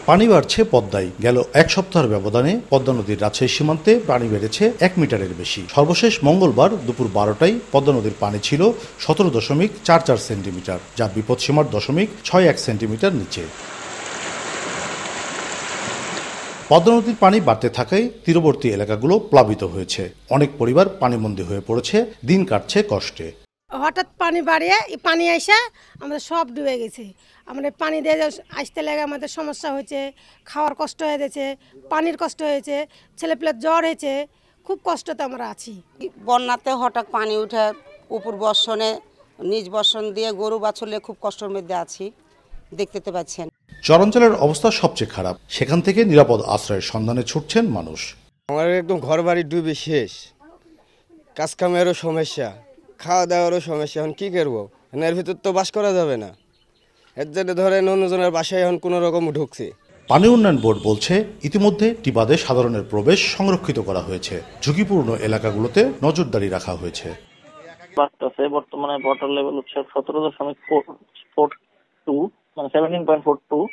পানি বাড়ছে পদ্মায়। গেল এক সপ্তাহের ব্যবধানে পদ্মা নদীর রাজশাহী সীমান্তে পানি বেড়েছে ১ মিটারের বেশি। সর্বশেষ মঙ্গলবার দুপুর ১২টায় পদ্মা নদীর পানি ছিল ১৭.৪৪ সেন্টিমিটার, যা বিপদসীমার 0.61 সেন্টিমিটার নিচে। পদ্মা নদীর পানি বাড়তে থাকায় তীরবর্তী এলাকাগুলো প্লাবিত হয়েছে। অনেক পরিবার পানিবন্দী হয়ে পড়েছে, দিন কাটছে কষ্টে। হঠাৎ পানি বাড়িয়ে পানি আইসা আমাদের সব ডুবে গেছে। আমাদের পানি দিয়ে আসতে লাগে আমাদের সমস্যা হয়েছে, খাওয়ার কষ্ট হয়ে গেছে, পানির কষ্ট হয়েছে, ছেলেপেলের জ্বর হয়েছে, খুব কষ্টতে আমরা আছি। বন্যাতে হঠাৎ পানি উঠে উপর বর্ষণে নিজ বর্ষণ দিয়ে গরু বাছুরলে খুব কষ্টের মধ্যে আছি, দেখতে তো পাচ্ছেন। চরাঞ্চলের অবস্থা সবচেয়ে খারাপ, সেখান থেকে নিরাপদ আশ্রয়ের সন্ধানে ছুটছেন মানুষ। আমার একদম ঘর বাড়ি ডুবে শেষ, কাজ কামেরও সমস্যা, খাওয়া দাওয়ারও সমস্যা। এখন কি করবো, এর ভিতর তো বাস করা যাবে না। এর জন্য ধরেন অন্যজনের বাসায় এখন কোনো রকম ঢুকছে। পানি উন্নয়ন বোর্ড বলছে ইতিমধ্যে টিবাদে সাধারণের প্রবেশ সংরক্ষিত করা হয়েছে। ঝুঁকিপূর্ণ এলাকাগুলোতে নজরদারি রাখা হয়েছে। বর্তমানে ওয়াটার লেভেল হচ্ছে 17.42 মানে 17.42,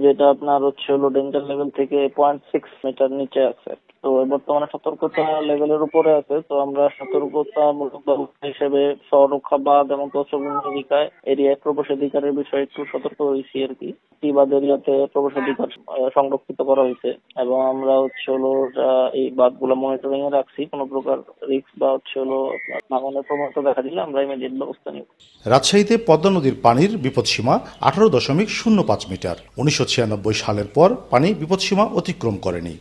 যেটা আপনার হচ্ছে হলো ডেঞ্জার লেভেল থেকে 0.6 মিটার নিচে আছে। তো বর্তমানে সতর্কতা লেভেলের উপরে আছে। তো আমরা সতর্কতামূলক ব্যবস্থা হিসেবে সড়ক বাঁধ এবং তৎসংলগ্ন এরিয়ায় প্রবেশাধিকারের বিষয়ে একটু সতর্ক হয়েছি আর কি। টিবাদ এরিয়াতে প্রবেশাধিকার সংরক্ষিত করা হয়েছে এবং আমরা হচ্ছে হলো এই বাঁধগুলো মনিটরিং এ রাখছি। কোনো প্রকার রিস্ক বা হচ্ছে হলো ভাঙনের প্রবণতা দেখা দিলে আমরা ইমিডিয়েট ব্যবস্থা নিব। রাজশাহীতে পদ্মা নদীর পানির বিপদসীমা 18.05 মিটার। 1996 সালের পর পানি বিপদসীমা অতিক্রম করেনি।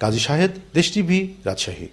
কাজী শাহেদ, দেশ টিভি, রাজশাহী।